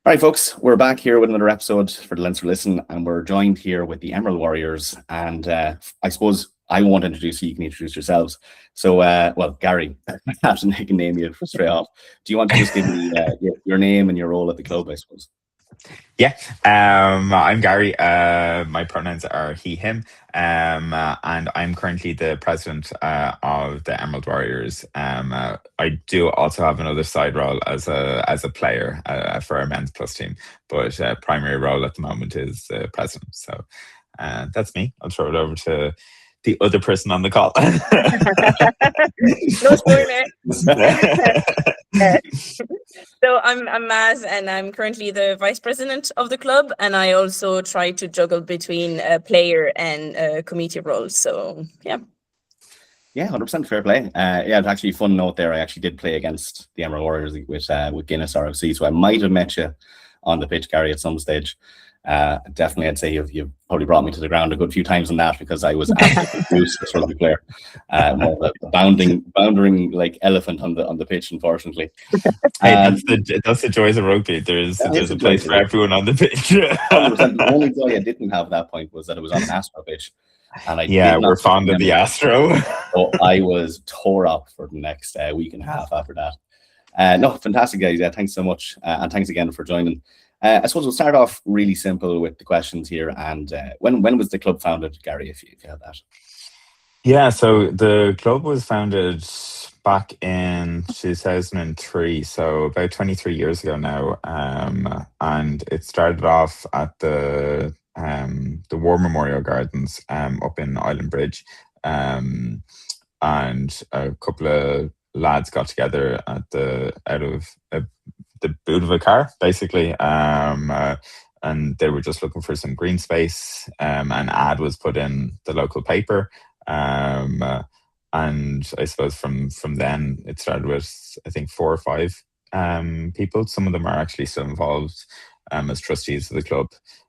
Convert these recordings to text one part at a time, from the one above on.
All right, folks, we're back here with another episode for the Leinster Listen, and we're joined here with the Emerald Warriors. And I suppose I won't introduce you, you can introduce yourselves. So, well, Gary, I have to name you straight off. Do you want to just give me your name and your role at the club, I suppose? Yeah, I'm Gary. My pronouns are he, him, and I'm currently the president of the Emerald Warriors. I do also have another side role as a player for our men's plus team, but primary role at the moment is president. So that's me. I'll throw it over to the other person on the call. No spoiler. So I'm Maz, and I'm currently the vice president of the club, and I also try to juggle between player and committee roles. So yeah. Yeah, 100% fair play. Yeah, it's actually a fun note there. I actually did play against the Emerald Warriors with Guinness RFC, so I might have met you on the pitch, Gary, at some stage. Definitely, I'd say you've probably brought me to the ground a good few times on that, because I was absolutely useless rugby player, more of a bounding like elephant on the pitch, unfortunately. Hey, that's the joys of rugby. There's a place for everyone on the pitch. 100%. The only joy I didn't have at that point was that it was on an Astro pitch, and we're fond of the Astro. So I was tore up for the next week and a half after that. No, fantastic, guys. Yeah, thanks so much, and thanks again for joining. I suppose we'll start off really simple with the questions here. And when was the club founded, Gary, if you had that? Yeah, so the club was founded back in 2003, so about 23 years ago now. And it started off at the War Memorial Gardens up in Island Bridge. And a couple of lads got together out of the boot of a car, basically, and they were just looking for some green space. An ad was put in the local paper, and I suppose from then it started with, I think, 4 or 5 people. Some of them are actually still involved as trustees of the club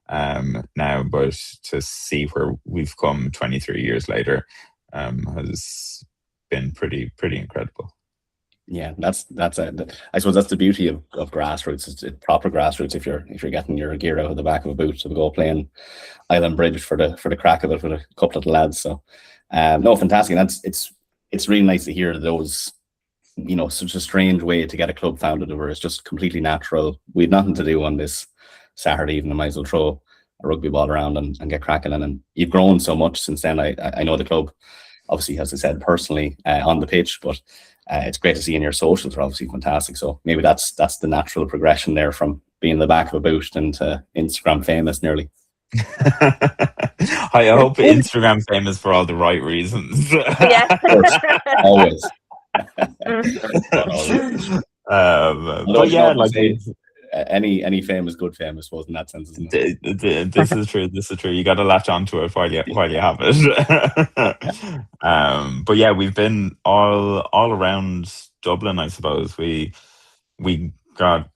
now, but to see where we've come 23 years later has been pretty incredible. Yeah, that's I suppose that's the beauty of grassroots. It's proper grassroots. If you're getting your gear out of the back of a boot to go playing Island Bridge for the crack of it with a couple of the lads. So no, fantastic. It's really nice to hear those, such a strange way to get a club founded, where it's just completely natural. We had nothing to do on this Saturday evening. I might as well throw a rugby ball around and get cracking. And you've grown so much since then. I know the club, obviously, as I said, personally on the pitch, but it's great to see in your socials are obviously fantastic. So maybe that's the natural progression there from being in the back of a boot into Instagram famous nearly. I hope Instagram famous for all the right reasons. Yeah. Of course, always. But yeah, like any fame is good fame, I suppose, in that sense, isn't it? This is true. This is true. You got to latch onto it while you have it. But yeah, we've been all around Dublin. I suppose we got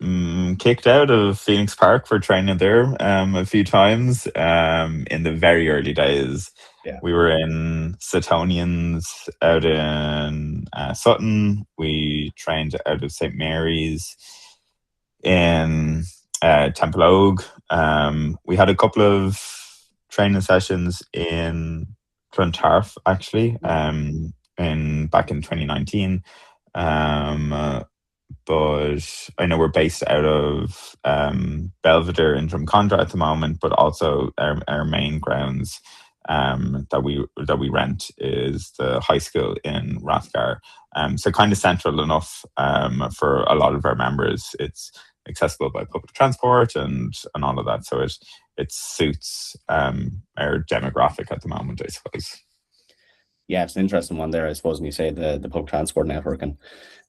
kicked out of Phoenix Park for training there a few times in the very early days. Yeah. We were in Suttonians out in Sutton. We trained out of St. Mary's in Temple Ogue. We had a couple of training sessions in Clontarf, actually, back in 2019. But I know we're based out of Belvedere in Drumcondra at the moment, but also our main grounds that we rent is the high school in Rathgar. So kind of central enough for a lot of our members. It's accessible by public transport and all of that. So it suits our demographic at the moment, I suppose. Yeah, it's an interesting one there, I suppose, when you say the public transport network. And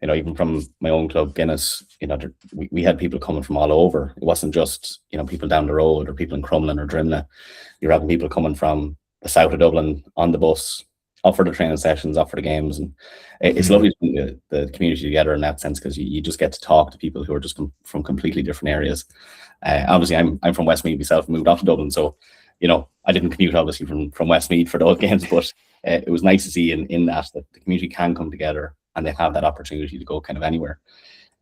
even from my own club, Guinness, we had people coming from all over. It wasn't just people down the road or people in Crumlin or Drimna. You're having people coming from the south of Dublin on the bus, up for the training sessions, up for the games. And it's lovely to bring the community together in that sense, because you just get to talk to people who are just from completely different areas. Obviously, I'm from Westmeath myself, moved off to Dublin, so I didn't commute obviously from Westmeath for those games, but it was nice to see in that the community can come together and they have that opportunity to go kind of anywhere.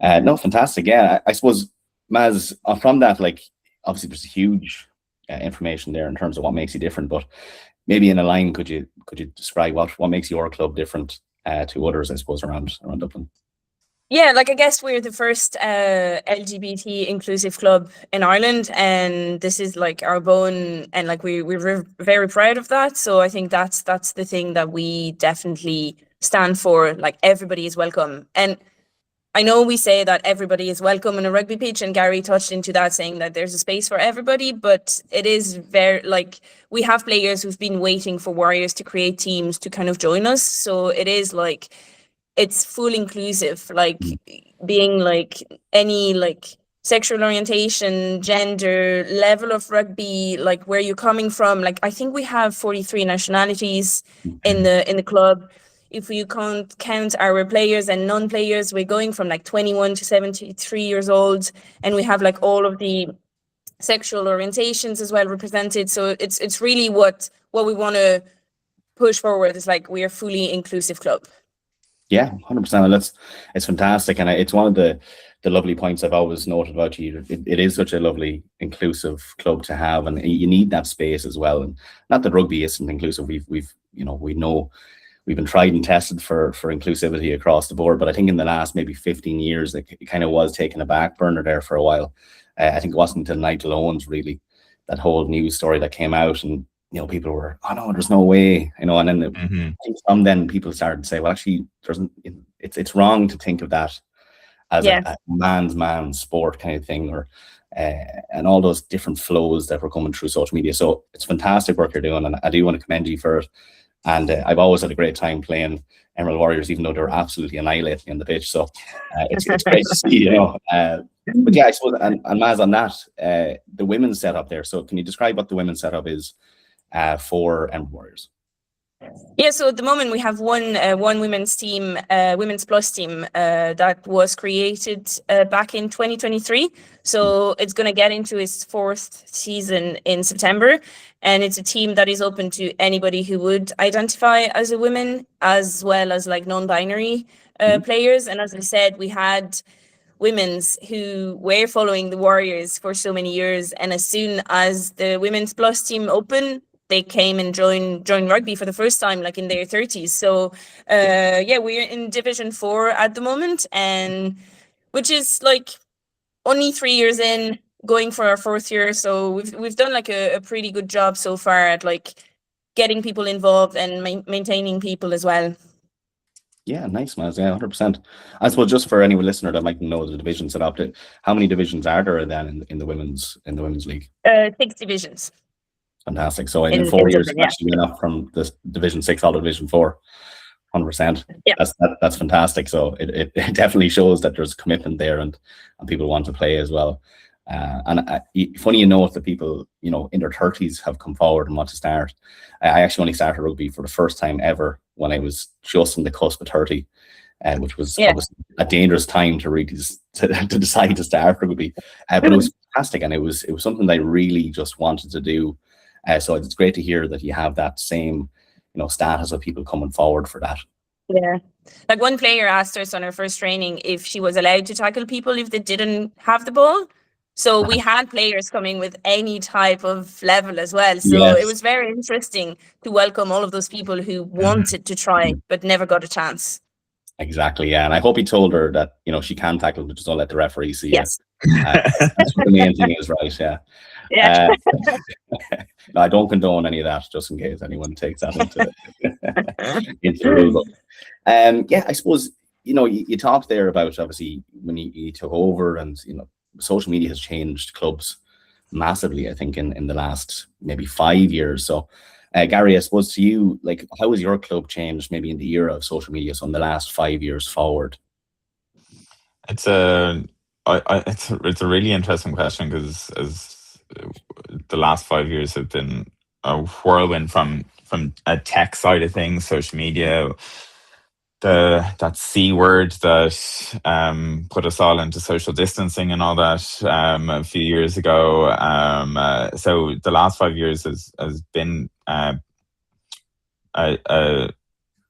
No, fantastic. Yeah, I suppose Maz, from that, like obviously there's huge information there in terms of what makes you different, but maybe in a line, could you describe what makes your club different to others, I suppose, around Dublin? Yeah, like I guess we're the first LGBT inclusive club in Ireland, and this is like our bone, and like we're very proud of that. So I think that's the thing that we definitely stand for. Like everybody is welcome, and I know we say that everybody is welcome in a rugby pitch, and Gary touched into that, saying that there's a space for everybody, but it is very, like, we have players who've been waiting for Warriors to create teams to kind of join us. So it is like, it's full inclusive, like being like any like sexual orientation, gender, level of rugby, like where you're coming from. Like I think we have 43 nationalities in the club. If you can't count our players and non-players, we're going from like 21 to 73 years old, and we have like all of the sexual orientations as well represented. So it's really what we want to push forward, is like we are fully inclusive club. Yeah, 100%. And it's fantastic, and it's one of the lovely points I've always noted about you. It is such a lovely inclusive club to have, and you need that space as well. And not that rugby isn't inclusive. We know we've been tried and tested for inclusivity across the board, but I think in the last maybe 15 years, it kind of was taking a back burner there for a while. I think it wasn't until Nigel Owens, really, that whole news story that came out, and people were, oh no, there's no way, and then I think from then people started to say, well, actually, it's wrong to think of that as a man's sport kind of thing, or and all those different flows that were coming through social media. So it's fantastic work you're doing, and I do want to commend you for it. And I've always had a great time playing Emerald Warriors, even though they're absolutely annihilating on the pitch. So it's great to see, But yeah, I suppose, and Maz, on that, the women's setup there. So can you describe what the women's setup is for Emerald Warriors? Yeah, so at the moment we have one women's team, women's plus team that was created back in 2023. So it's going to get into its 4th season in September, and it's a team that is open to anybody who would identify as a woman, as well as like non-binary players. And as I said, we had women's who were following the Warriors for so many years, and as soon as the women's plus team opened, they came and joined rugby for the first time, like in their 30s. So we're in Division 4 at the moment, and which is like only 3 years in, going for our 4th year. So we've done like a pretty good job so far at like getting people involved and maintaining people as well. Yeah, nice, man. Yeah, 100%. I suppose just for any listener that might know the division set up, how many divisions are there then in the women's league? 6 divisions. Fantastic. So in 4 years, Dublin, actually went up from the Division 6 out of Division 4. 100%. Yeah. That's fantastic. So it definitely shows that there's commitment there, and people want to play as well. Funny enough that people in their 30s have come forward and want to start. I actually only started rugby for the first time ever when I was just on the cusp of 30, which was obviously a dangerous time to really to decide to start rugby. But it was fantastic, and it was something that I really just wanted to do. So it's great to hear that you have that same, status of people coming forward for that. Yeah. Like one player asked us on her first training if she was allowed to tackle people if they didn't have the ball. So we had players coming with any type of level as well. So It was very interesting to welcome all of those people who wanted to try but never got a chance. Exactly, yeah. And I hope he told her that, she can tackle, but just don't let the referee see yes. That's what the main thing is, right? Yeah. Yeah. No, I don't condone any of that, just in case anyone takes that into the rule book. I suppose, you talked there about, obviously, when you took over, and, social media has changed clubs massively, I think, in the last maybe 5 years. So, Gary, I suppose to you, like, how has your club changed maybe in the era of social media, so in the last 5 years forward? It's a really interesting question, because as the last 5 years have been a whirlwind from a tech side of things, social media, that C word that put us all into social distancing and all that a few years ago. So the last 5 years has been a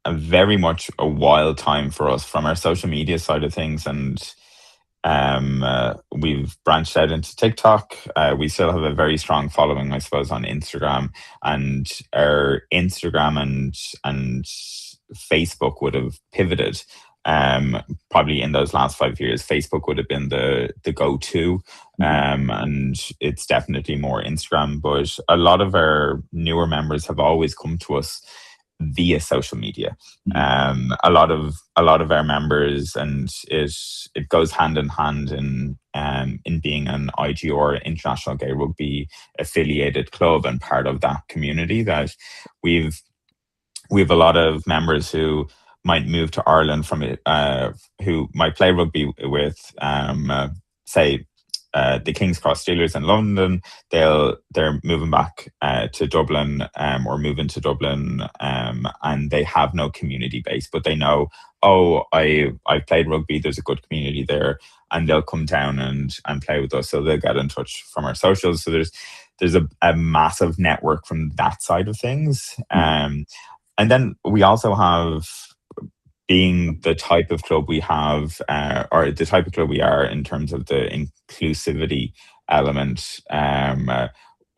very much a wild time for us from our social media side of things, and We've branched out into TikTok. We still have a very strong following, I suppose, on Instagram, and our Instagram and Facebook would have pivoted. Probably in those last 5 years, Facebook would have been the go-to, and it's definitely more Instagram. But a lot of our newer members have always come to us via social media. A lot of our members, and it goes hand in hand in being an IGR, International Gay Rugby affiliated club, and part of that community, that we've a lot of members who might move to Ireland from it, who might play rugby with, say, the King's Cross Steelers in London. They're moving back to Dublin, or moving to Dublin, and they have no community base, but they know, oh, I played rugby, there's a good community there, and they'll come down and play with us. So they'll get in touch from our socials. So there's a massive network from that side of things. And then we also have, being the type of club we have, or the type of club we are in terms of the inclusivity element,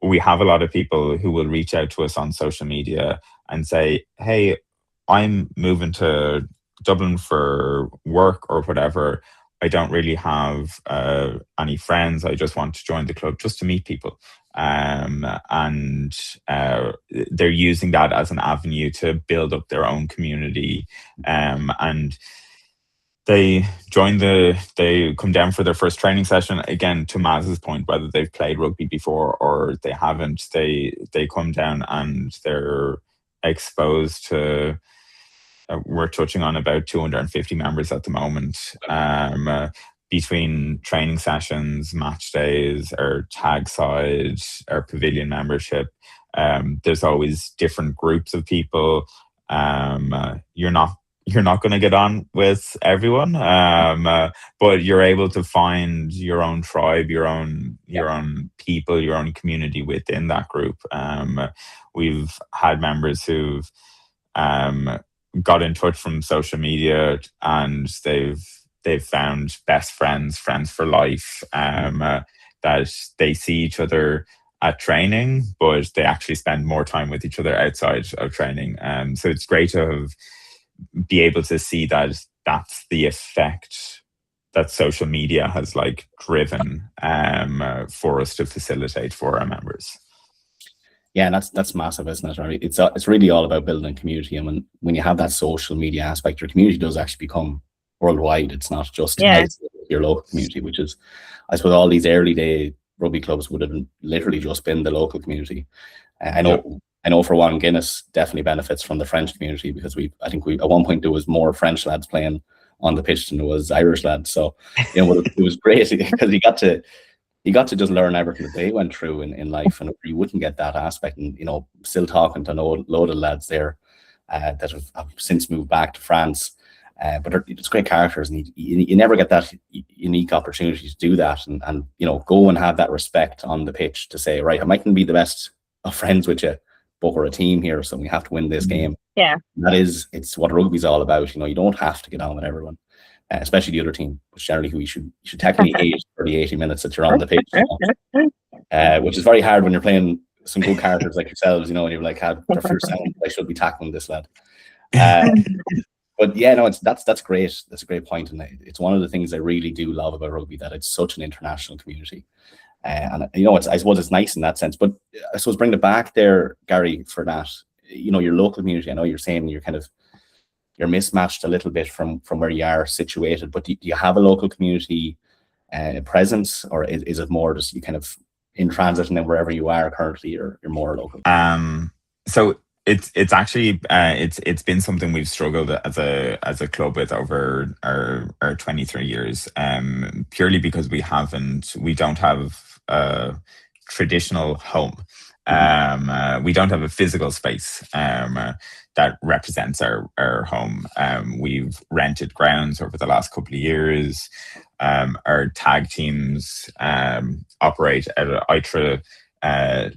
we have a lot of people who will reach out to us on social media and say, hey, I'm moving to Dublin for work or whatever. I don't really have any friends. I just want to join the club just to meet people. And they're using that as an avenue to build up their own community. And they come down for their first training session. Again, to Maz's point, whether they've played rugby before or they haven't, they come down and they're exposed to, we're touching on about 250 members at the moment, between training sessions, match days, our tag side, our pavilion membership. There's always different groups of people. You're not going to get on with everyone, but you're able to find your own tribe, your own people, your own community within that group. We've had members who've got in touch from social media, and they've found best friends for life, that they see each other at training, but they actually spend more time with each other outside of training. So it's great to be able to see that that's the effect that social media has driven for us to facilitate for our members. Yeah, and that's massive, isn't it? Right? It's really all about building community, and when you have that social media aspect, your community does actually become worldwide. It's not just your local community, which is, I suppose, all these early day rugby clubs would have literally just been the local community. I know for one, Guinness definitely benefits from the French community, because I think at one point there was more French lads playing on the pitch than there was Irish lads. So it was great because you got to just learn everything that they went through in life, and you wouldn't get that aspect. And still talking to a load of lads there that have since moved back to France. But it's great characters, and you never get that unique opportunity to do that, and go and have that respect on the pitch to say, right, I mightn't be the best of friends with you, but we're a team here, so we have to win this game. Yeah, it's what rugby's all about. You don't have to get on with everyone, especially the other team, which generally who you should technically hate for the 80 minutes that you're on the pitch, which is very hard when you're playing some good characters like yourselves, and you're like, for first sound, I should be tackling this lad. But yeah, no, that's great. That's a great point, and it's one of the things I really do love about rugby, that it's such an international community, and I suppose it's nice in that sense. But I suppose bring it back there, Gary, for that. Your local community. I know you're saying you're mismatched a little bit from where you are situated, but do you have a local community presence, or is it more just you kind of in transit, and then wherever you are currently, you're more local? So it's actually it's been something we've struggled as a club with over our 23 years, purely because we don't have a traditional home. We don't have a physical space that represents our home. We've rented grounds over the last couple of years. Our tag teams operate at ITRA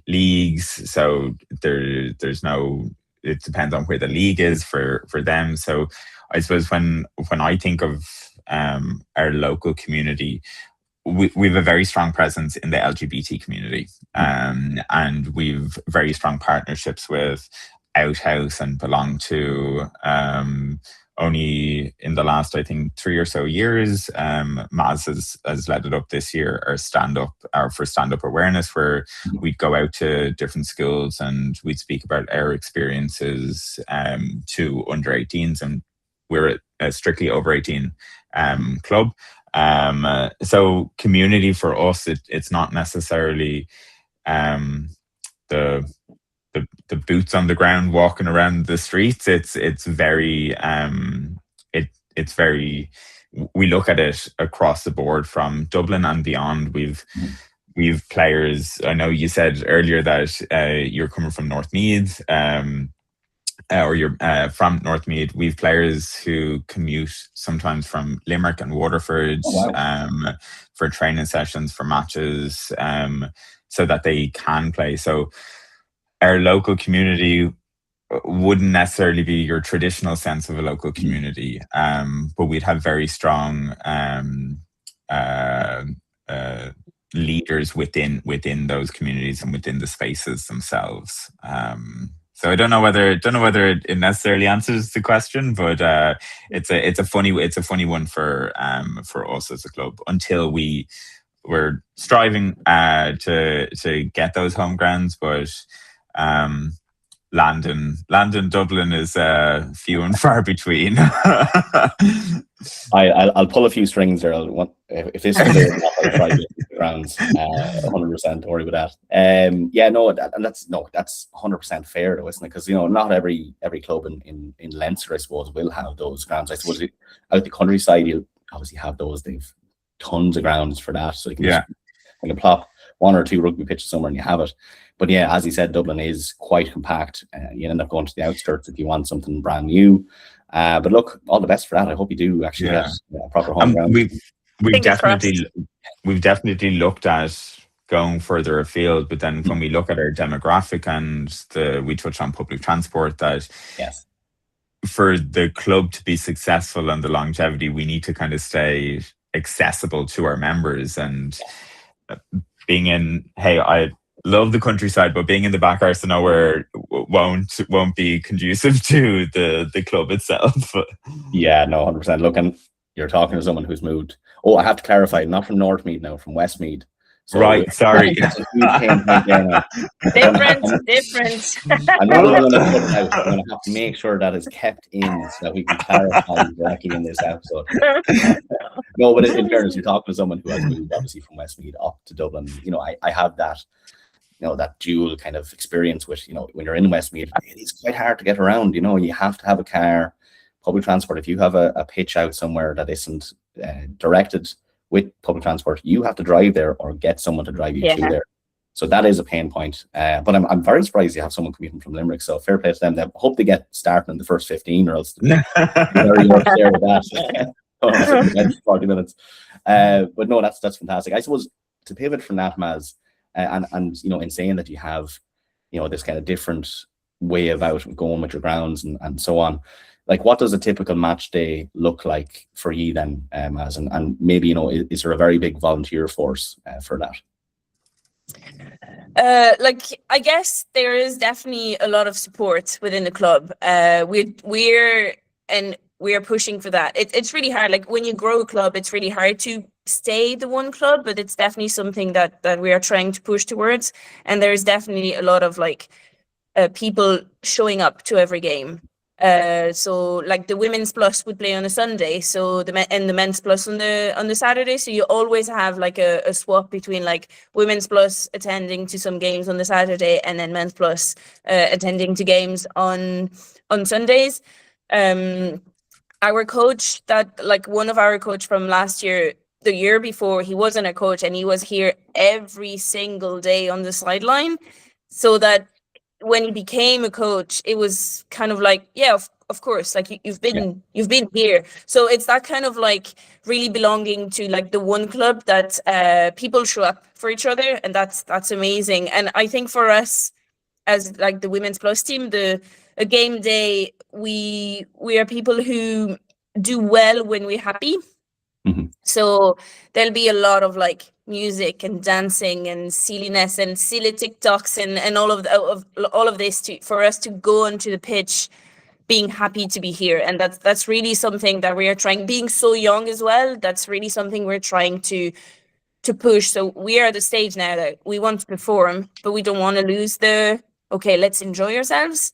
leagues, so there's no, it depends on where the league is for them. So I suppose when I think of our local community, we have a very strong presence in the LGBT community, and we've very strong partnerships with Outhouse and Belong To. Only in the last, I think, 3 or so years, Maz has led it up this year, our stand-up awareness, where we'd go out to different schools and we'd speak about our experiences to under 18s, and we're a strictly over 18 club. So community for us, it's not necessarily the boots on the ground walking around the streets. It's very it's very, we look at it across the board from Dublin and beyond. We've players. I know you said earlier that you're coming from North Meath, or you're from North Meath. We've players who commute sometimes from Limerick and Waterford for training sessions, for matches, so that they can play. So our local community wouldn't necessarily be your traditional sense of a local community, but we'd have very strong leaders within those communities and within the spaces themselves. So I don't know whether it necessarily answers the question, but it's a funny one for us as a club, until we're striving to get those home grounds, but Landon Dublin is few and far between. I'll pull a few strings there. If this is there, I'll try to get the grounds 100%. Don't worry about that. Yeah, no, that's 100% fair though, isn't it? Because not every club in Leinster, I suppose, will have those grounds. I suppose out the countryside, you'll obviously have those. They've tons of grounds for that, so you can just plop 1 or 2 rugby pitches somewhere and you have it. But yeah, as you said, Dublin is quite compact. You end up going to the outskirts if you want something brand new. But look, all the best for that. I hope you do actually get a proper home ground. We've definitely looked at going further afield, but then when we look at our demographic and we touch on public transport, that for the club to be successful and the longevity, we need to kind of stay accessible to our members. And being in, I love the countryside, but being in the back arse of nowhere won't be conducive to the club itself. Yeah, no, 100%. Look, and you're talking to someone who's moved. Oh, I have to clarify, not from Northmead now, from Westmead. So right, sorry. Different. I'm not even going to put it out. I'm going to have to make sure that is kept in so that we can clarify directly in this episode. No, but in fairness, you're talking to someone who has moved obviously from Westmead up to Dublin. I have that, that dual kind of experience with, when you're in Westmead, it's quite hard to get around. You have to have a car, public transport. If you have a pitch out somewhere that isn't directed with public transport, you have to drive there or get someone to drive you to there. So that is a pain point. But I'm very surprised you have someone commuting from Limerick. So fair play to them. I hope they get started in the first 15, or else they're very up there with that. 40 minutes. But no, that's fantastic. I suppose to pivot from that, Maz, and in saying that you have this kind of different way about going with your grounds and so on, like, what does a typical match day look like for you then, Maz? And maybe is there a very big volunteer force for that? I guess there is definitely a lot of support within the club. We're pushing for that. It's really hard. Like, when you grow a club, it's really hard to stay the one club, but it's definitely something that we are trying to push towards. And there's definitely a lot of people showing up to every game. So like the women's plus would play on a Sunday, so the men's plus on the Saturday. So you always have like a swap between like women's plus attending to some games on the Saturday and then men's plus attending to games on Sundays. Our coach, one of our coach from last year, the year before, he wasn't a coach and he was here every single day on the sideline, so that when he became a coach, it was kind of like, of course, like you've been here. So it's that kind of like really belonging to like the one club that people show up for each other, and that's amazing. And I think for us as like the Women's Plus team, a game day, we are people who do well when we're happy. So there'll be a lot of like music and dancing and silliness and silly TikToks and all of this for us to go onto the pitch being happy to be here. And that's really something that we are trying, being so young as well, that's really something we're trying to push. So we are at the stage now that we want to perform, but we don't want to lose okay, let's enjoy ourselves.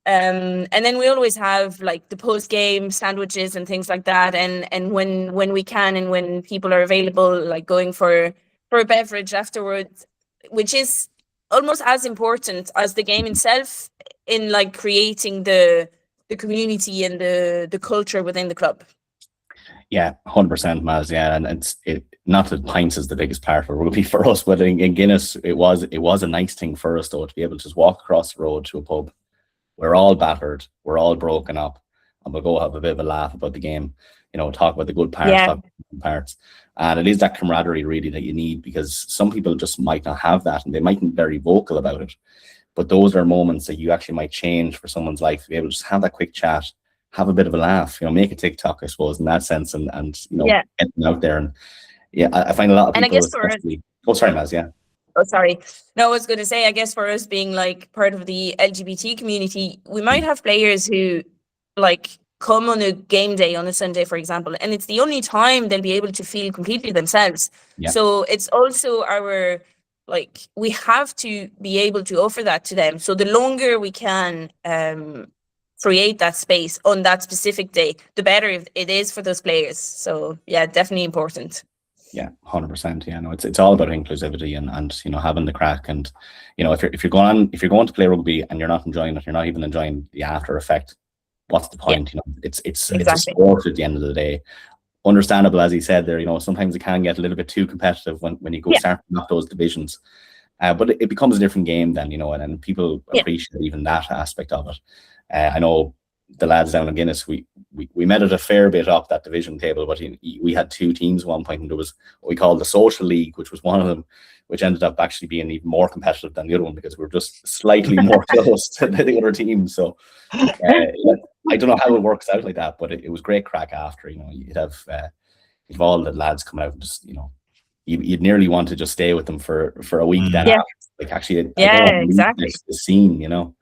And then we always have like the post game sandwiches and things like that. And when we can and when people are available, like going for a beverage afterwards, which is almost as important as the game itself in like creating the community and the culture within the club. Yeah, 100%, Maz. Yeah, and not that pints is the biggest part of rugby for us, but in Guinness, it was a nice thing for us though to be able to just walk across the road to a pub. We're all battered, we're all broken up, and we'll go have a bit of a laugh about the game. Talk about the good parts, talk about the bad parts, and it is that camaraderie really that you need, because some people just might not have that, and they mightn't be very vocal about it. But those are moments that you actually might change for someone's life, to be able to just have that quick chat, have a bit of a laugh, make a TikTok, I suppose, in that sense, and get them out there. And I find a lot of people. And I guess oh, sorry, Maz. Yeah. Oh, sorry. No, I was going to say, I guess for us being like part of the LGBT community, we might have players who like come on a game day on a Sunday, for example, and it's the only time they'll be able to feel completely themselves. Yeah. So it's also we have to be able to offer that to them. So the longer we can create that space on that specific day, the better it is for those players. So yeah, definitely important. Yeah, 100%. Yeah, no, it's all about inclusivity and having the crack. And if you're going to play rugby and you're not enjoying it, you're not even enjoying the after effect, what's the point? Yeah. It's exactly. It's a sport at the end of the day. Understandable, as he said there. Sometimes it can get a little bit too competitive when you go starting off those divisions, but it becomes a different game then. And people appreciate even that aspect of it. I know the lads down in Guinness, we met at a fair bit up that division table, but we had two teams at one point, and there was what we called the social league, which was one of them, which ended up actually being even more competitive than the other one, because we were just slightly more close to the other team. So I don't know how it works out like that, but it was great crack after. You'd have all the lads coming out and just you'd nearly want to just stay with them for a week then after. Like actually, exactly the scene.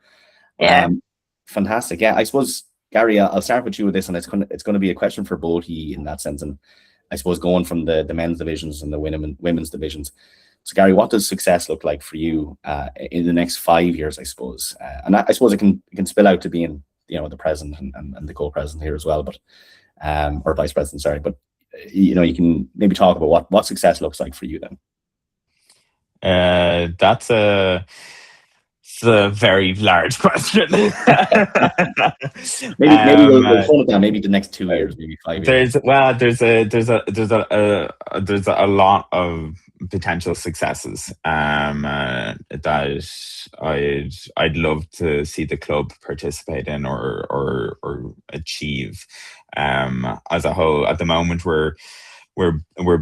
Fantastic. Yeah, I suppose, Gary, I'll start with you with this, and it's going to be a question for both of you in that sense. And I suppose going from the men's divisions and the women's divisions. So, Gary, what does success look like for you in the next 5 years, I suppose? And I suppose it can spill out to being, the president and the co-president here as well, but or vice president, sorry. But you can maybe talk about what success looks like for you then. That's It's a very large question. maybe we'll hold it down. Maybe the next 2 years, maybe 5 years. There's a lot of potential successes that I'd love to see the club participate in or achieve as a whole. At the moment, we're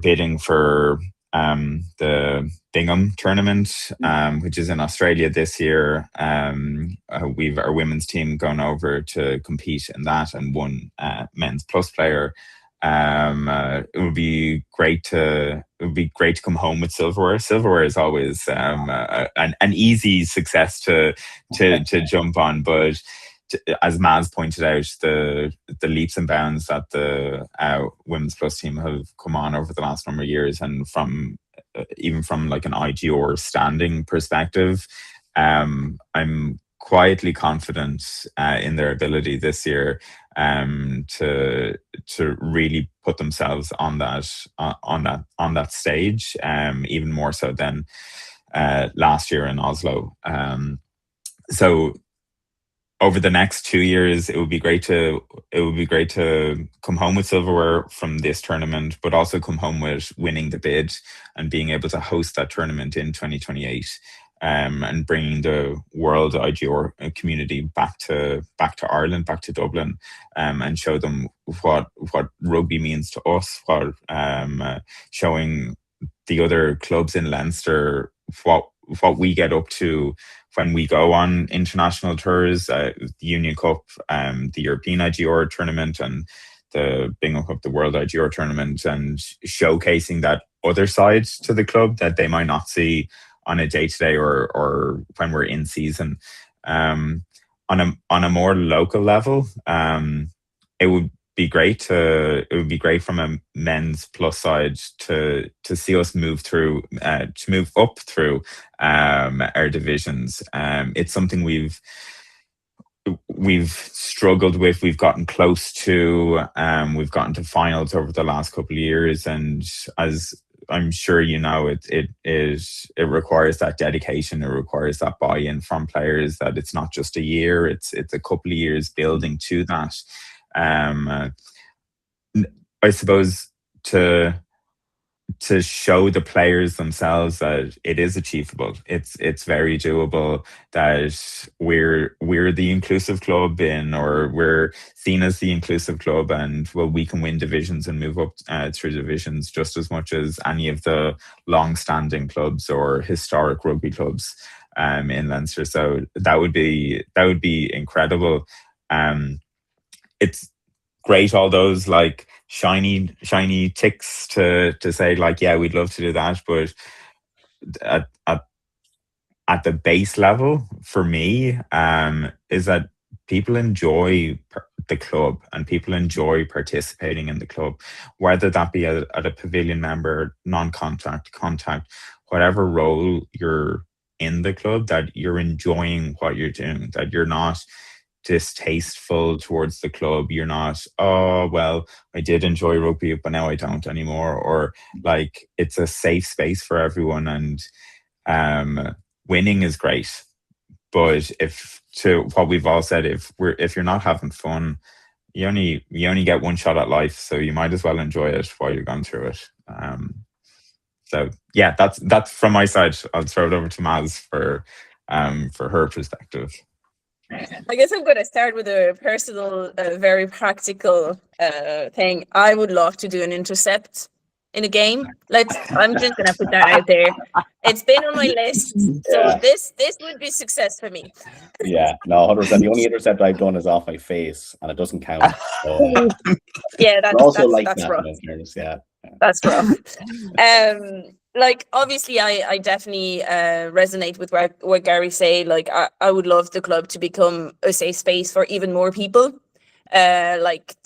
bidding for the Bingham tournament, which is in Australia this year. We've our women's team gone over to compete in that and won men's plus player. It would be great to come home with silverware. Silverware is always an easy success to jump on, but as Maz pointed out, the leaps and bounds that the women's plus team have come on over the last number of years, and even from like an IGR standing perspective, I'm quietly confident in their ability this year to really put themselves on that stage, even more so than last year in Oslo. So over the next 2 years, it would be great to come home with silverware from this tournament, but also come home with winning the bid and being able to host that tournament in 2028, and bringing the world IGR community back to Ireland, back to Dublin, and show them what rugby means to us, showing the other clubs in Leinster what we get up to when we go on international tours, the Union Cup, the European IGR tournament, and the Bingham Cup, the World Azure tournament, and showcasing that other side to the club that they might not see on a day-to-day or when we're in season. On a more local level, it would be great from a men's plus side to see us move up through our divisions. It's something we've struggled with. We've gotten close to. We've gotten to finals over the last couple of years, and as I'm sure you know, it requires that dedication. It requires that buy-in from players. That it's not just a year. It's a couple of years building to that. I suppose to show the players themselves that it is achievable. It's very doable. That we're the inclusive club or we're seen as the inclusive club, and we can win divisions and move up through divisions just as much as any of the long-standing clubs or historic rugby clubs in Leinster. So that would be incredible. It's great, all those like shiny ticks to say like, yeah, we'd love to do that, but at the base level for me is that people enjoy the club and people enjoy participating in the club, whether that be at a pavilion member, non-contact, contact, whatever role you're in the club, that you're enjoying what you're doing, that you're not distasteful towards the club. You're not, oh, well, I did enjoy rugby, but now I don't anymore. Or like, it's a safe space for everyone, and winning is great. But to what we've all said, if you're not having fun, you only get one shot at life, so you might as well enjoy it while you're going through it. So yeah, that's from my side. I'll throw it over to Maz for her perspective. I guess I'm going to start with a personal, very practical thing. I would love to do an intercept in a game. I'm just going to put that out there. It's been on my list, so this would be success for me. Yeah, no, 100%. The only intercept I've done is off my face, and it doesn't count. So, yeah, that's rough. Yeah, that's rough. Like, obviously, I definitely resonate with what Gary say. Like, I would love the club to become a safe space for even more people, like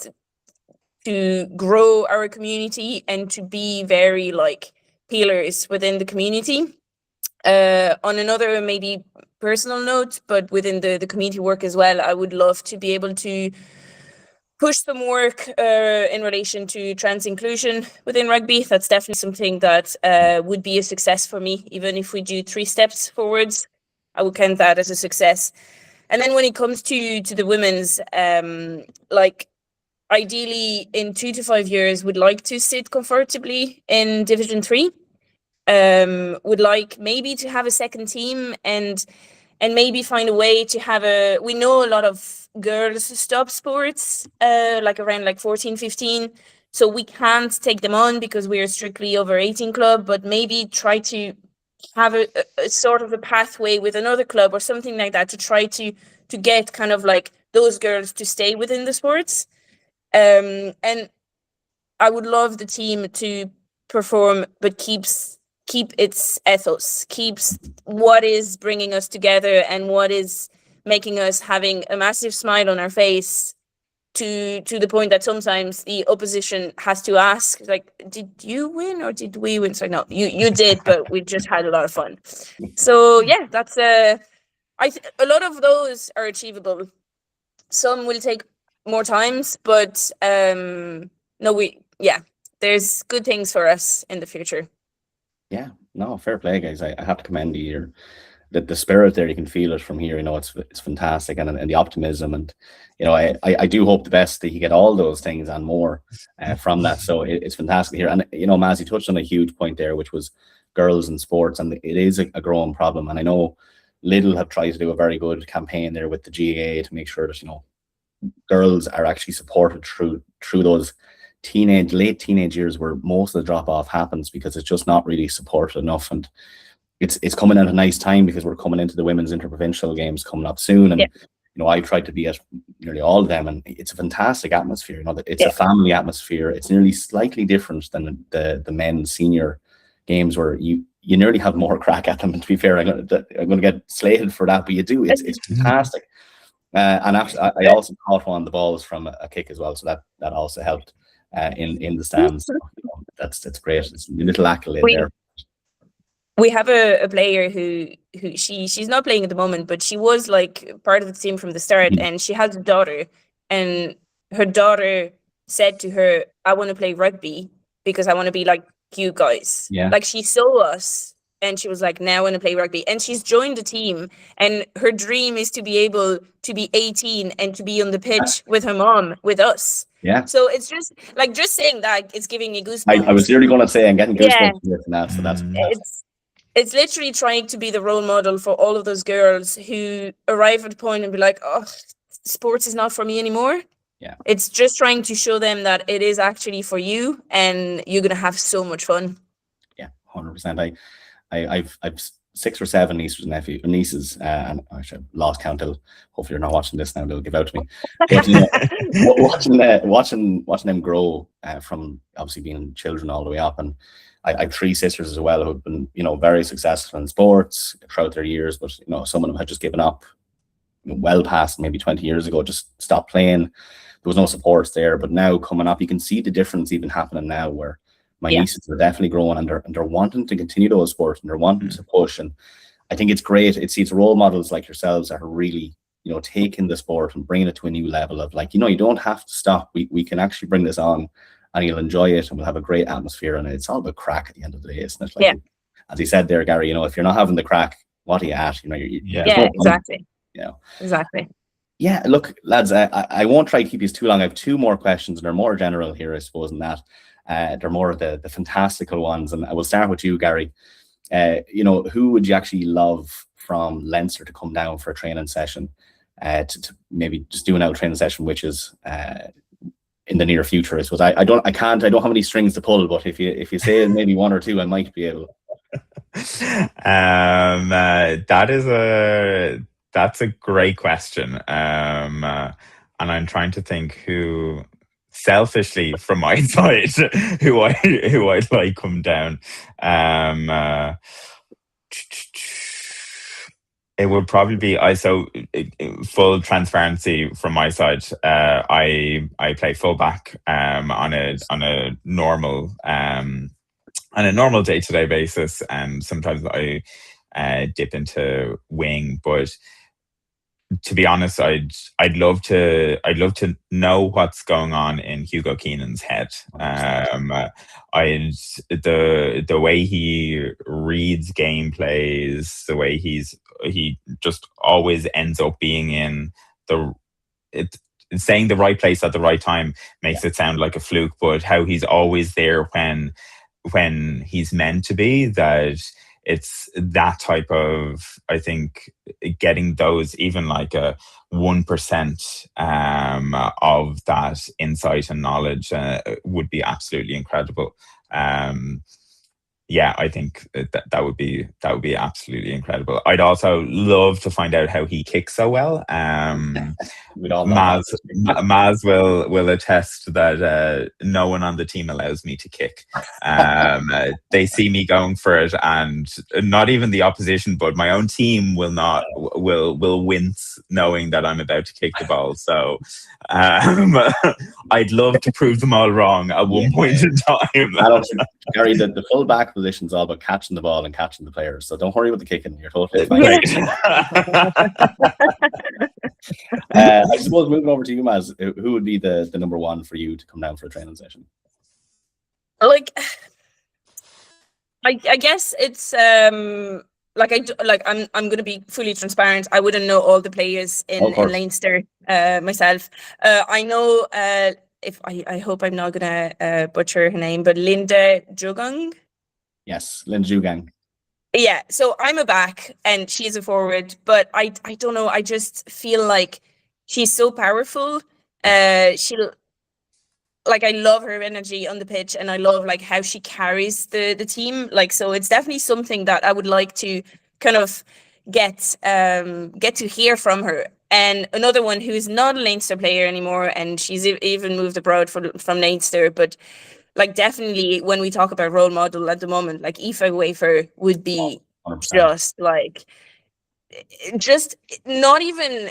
to grow our community and to be very like pillars within the community. On another maybe personal note, but within the community work as well, I would love to be able to push some work in relation to trans inclusion within rugby. That's definitely something that would be a success for me. Even if we do 3 steps forwards, I would count that as a success. And then when it comes to the women's, like ideally in 2 to 5 years, would like to sit comfortably in Division 3. Would like maybe to have a second team and maybe find a way to have we know a lot of girls stop sports, like around like 14, 15. So we can't take them on because we're strictly over 18 club, but maybe try to have a sort of a pathway with another club or something like that to try to get kind of like those girls to stay within the sports. And I would love the team to perform, but keep its ethos, keeps what is bringing us together and what is making us having a massive smile on our face to the point that sometimes the opposition has to ask, like, did you win or did we win? So no, you did, but we just had a lot of fun. So yeah, that's a lot of those are achievable. Some will take more times, but there's good things for us in the future. Yeah, no, fair play, guys. I have to commend you. The spirit there, you can feel it from here. You know, it's fantastic, and the optimism, and you know, I do hope the best that you get all those things and more from that. So it's fantastic here. And you know, Maz, you touched on a huge point there, which was girls in sports, and it is a growing problem. And I know Lidl have tried to do a very good campaign there with the GAA to make sure that, you know, girls are actually supported through those late teenage years where most of the drop off happens, because it's just not really supported enough. And it's coming at a nice time because we're coming into the women's interprovincial games coming up soon, and I tried to be at nearly all of them, and it's a fantastic atmosphere. It's a family atmosphere. It's nearly slightly different than the men's senior games, where you nearly have more crack at them. And to be fair, I'm going to get slated for that, but you do. It's fantastic. And actually, I also caught one of the balls from a kick as well, so that also helped in the stands. So, that's great. It's a little accolade there. We have a player who she's not playing at the moment, but she was like part of the team from the start, and she has a daughter, and her daughter said to her, "I want to play rugby because I want to be like you guys." Yeah. Like, she saw us and she was like, "Now I want to play rugby." And she's joined the team, and her dream is to be able to be 18 and to be on the pitch with her mom, with us. Yeah. So it's just saying that, it's giving me goosebumps. I was literally going to say, I'm getting goosebumps from that, so that's it's literally trying to be the role model for all of those girls who arrive at a point and be like, "Oh, sports is not for me anymore." Yeah. It's just trying to show them that it is actually for you, and you're going to have so much fun. Yeah, 100%. I've 6 or 7 nieces, and I've lost count. Hopefully you're not watching this now. They'll give out to me. But, watching them grow from obviously being children all the way up, and I have 3 sisters as well who've been very successful in sports throughout their years, but some of them had just given up well past maybe 20 years ago, just stopped playing. There was no supports there, but now coming up, you can see the difference even happening now, where my nieces are definitely growing, and they're wanting to continue those sports, and they're wanting to push. And I think it's great. It's role models like yourselves that are really, taking the sport and bringing it to a new level of like, you don't have to stop. We can actually bring this on, and you'll enjoy it, and we'll have a great atmosphere. And it's all about crack at the end of the day, isn't it? Like, as you said there, Gary, if you're not having the crack, what are you at? Exactly. Exactly. Yeah, look, lads, I won't try to keep you too long. I have 2 more questions, and they're more general here, I suppose, than that. They're more of the fantastical ones, and I will start with you, Gary. Who would you actually love from Leinster to come down for a training session, to maybe just do an out training session, which is in the near future, I suppose. I don't have any strings to pull, but if you say maybe 1 or 2, I might be able. That's a great question. And I'm trying to think who, selfishly from my side, who I'd like come down. It would probably be full transparency from my side. I play fullback on a normal day-to-day basis, and sometimes I dip into wing. But to be honest, I'd love to know what's going on in Hugo Keenan's head. The way he reads gameplays, the way he just always ends up being in saying the right place at the right time makes it sound like a fluke, but how he's always there when he's meant to be, that it's that type of, I think, getting those, even like a 1% of that insight and knowledge would be absolutely incredible. I think that would be absolutely incredible. I'd also love to find out how he kicks so well. Maz will attest that no one on the team allows me to kick. They see me going for it, and not even the opposition, but my own team will wince knowing that I'm about to kick the ball. So I'd love to prove them all wrong at one point in time. Gary, the full back position is all about catching the ball and catching the players, so don't worry about the kicking. You're totally fine. I suppose moving over to you, Maz, who would be the number 1 for you to come down for a training session? Like, I guess it's I'm going to be fully transparent. I wouldn't know all the players in Leinster myself. I know I hope I'm not going to butcher her name, but Linda Jugang. Yes, Linda Jugang. Yeah, so I'm a back and she's a forward, but I don't know. I just feel like she's so powerful. I love her energy on the pitch, and I love like how she carries the team. Like, so it's definitely something that I would like to kind of get to hear from her. And another one who's not a Leinster player anymore, and she's even moved abroad from Leinster. But like, definitely when we talk about role model at the moment, like Aoife Wafer would be 100%. just not even,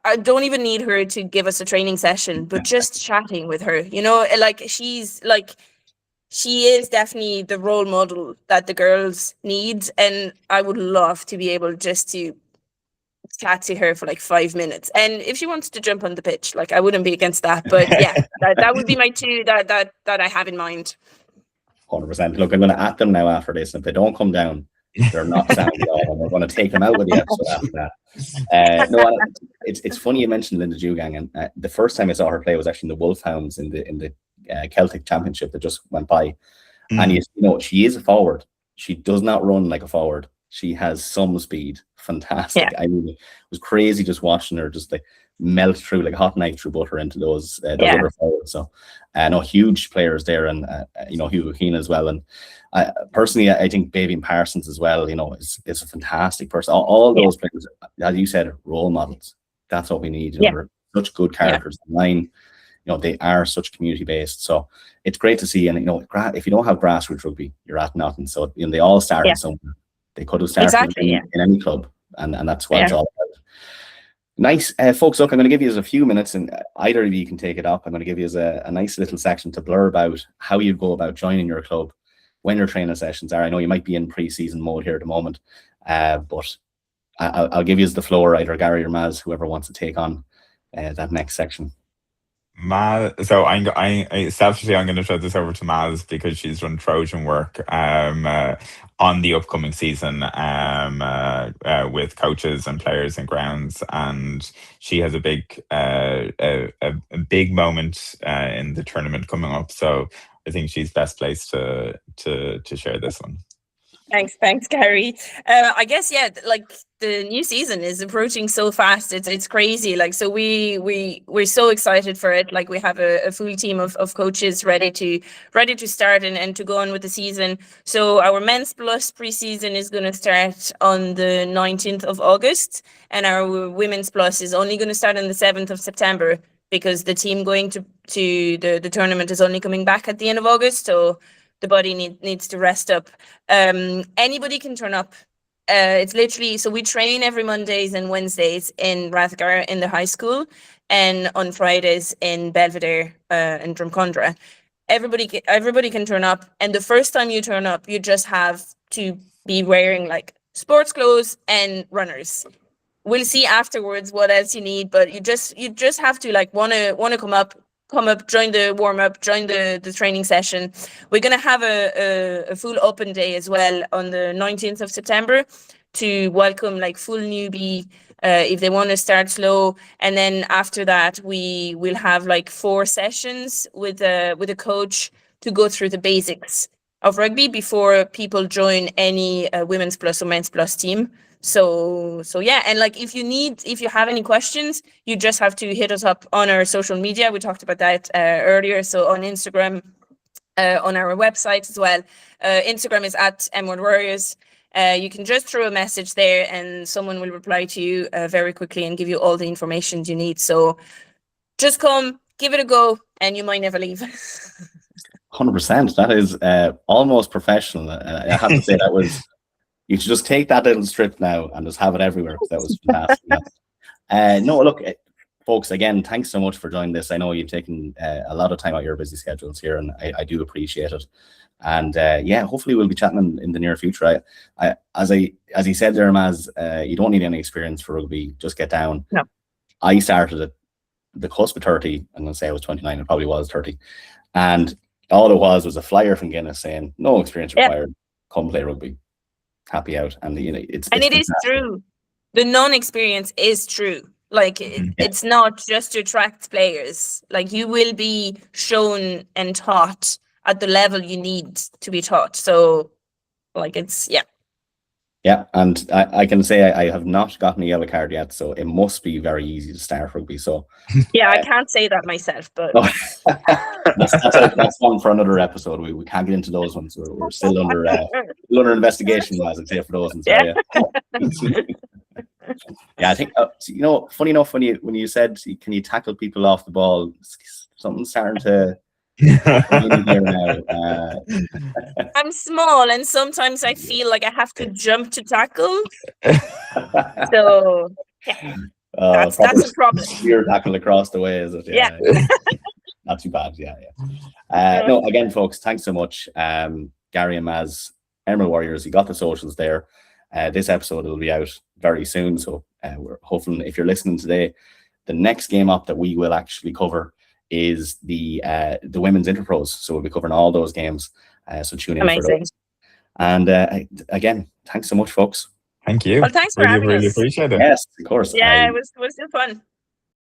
I don't even need her to give us a training session, but just chatting with her, like she is definitely the role model that the girls need. And I would love to be able just to chat to her for like 5 minutes. And if she wants to jump on the pitch, like, I wouldn't be against that. But yeah, that would be my two that I have in mind. 100%. Look, I'm going to at them now after this. And if they don't come down, they're not sound at all, and we're going to take them out with the episode after that. No, it's funny you mentioned Linda Dugang, and the first time I saw her play was actually in the Wolfhounds in the Celtic Championship that just went by. And she is a forward. She does not run like a forward. She has some speed. Fantastic. Yeah. I mean, it was crazy just watching her just like melt through like a hot knife through butter into those other forwards. So no, huge players there, and Hugo Keane as well. And personally, I think Bavian Parsons as well, is a fantastic person. All those players, as you said, role models. That's what we need. They're such good characters online. They are such community based. So it's great to see. And if you don't have grassroots rugby, you're at nothing. So they all started somewhere. They could have started in any club, and that's what it's all about. Nice. Folks, look, I'm going to give you a few minutes, and either of you can take it up. I'm going to give you a nice little section to blur about how you go about joining your club, when your training sessions are. I know you might be in pre-season mode here at the moment, but I'll give you the floor, either Gary or Maz, whoever wants to take on that next section. Maz, so I selfishly I'm going to throw this over to Maz because she's run Trojan work on the upcoming season with coaches and players and grounds, and she has a big moment in the tournament coming up. So I think she's best placed to share this one. Thanks, Gary. I guess like the new season is approaching so fast. It's crazy. Like, so we're so excited for it. Like, we have a full team of coaches ready to start and to go on with the season. So our Men's Plus preseason is going to start on the 19th of August, and our Women's Plus is only going to start on the 7th of September, because the team going to the tournament is only coming back at the end of August. So the body needs to rest up. Anybody can turn up. It's literally, so we train every Mondays and Wednesdays in Rathgar in the high school, and on Fridays in Belvedere and Drumcondra. Everybody can turn up, and the first time you turn up, you just have to be wearing like sports clothes and runners. We'll see afterwards what else you need, but you just have to like want to come up, join the warm-up, join the training session. We're going to have a full open day as well on the 19th of September to welcome like full newbie if they want to start slow. And then after that, we will have like 4 sessions with a coach to go through the basics of rugby before people join any Women's Plus or Men's Plus team. So yeah, and like if you have any questions, you just have to hit us up on our social media. We talked about that earlier. So on Instagram, on our website as well. Instagram is at Emerald Warriors. You can just throw a message there, and someone will reply to you very quickly and give you all the information you need. So just come, give it a go, and you might never leave. 100%. That is almost professional. I have to say that was. You should just take that little strip now and just have it everywhere. That was fantastic. No, look, folks, again, thanks so much for joining this. I know you've taken a lot of time out of your busy schedules here, and I do appreciate it. And hopefully we'll be chatting in the near future. As he said there, Maz, you don't need any experience for rugby. Just get down. No. I started at the cusp of 30. I'm going to say I was 29. It probably was 30. And all it was a flyer from Guinness saying, no experience required. Come play rugby. Happy out. And it's it is true. The non-experience is true. Like it's not just to attract players. Like, you will be shown and taught at the level you need to be taught. So like it's and I can say I have not gotten a yellow card yet, so it must be very easy to start rugby. So I can't say that myself, but that's one for another episode. We can't get into those ones. We're still under investigation, as I say, for those ones. Yeah, I think funny enough, when you said can you tackle people off the ball, something's starting to here now. I'm small, and sometimes I feel like I have to jump to tackle. So yeah, that's a problem. You're tackled across the way, is it? Yeah. Not too bad. Yeah. No, again, folks, thanks so much. Gary and Maz, Emerald Warriors, you got the socials there. This episode will be out very soon, so we're hoping if you're listening today, the next game up that we will actually cover is the women's interpros. So we'll be covering all those games. So tune in. Amazing. For those. And again, thanks so much, folks. Thank you. Well, thanks for having us. Really appreciate it. Yes, of course. Yeah, it was still fun.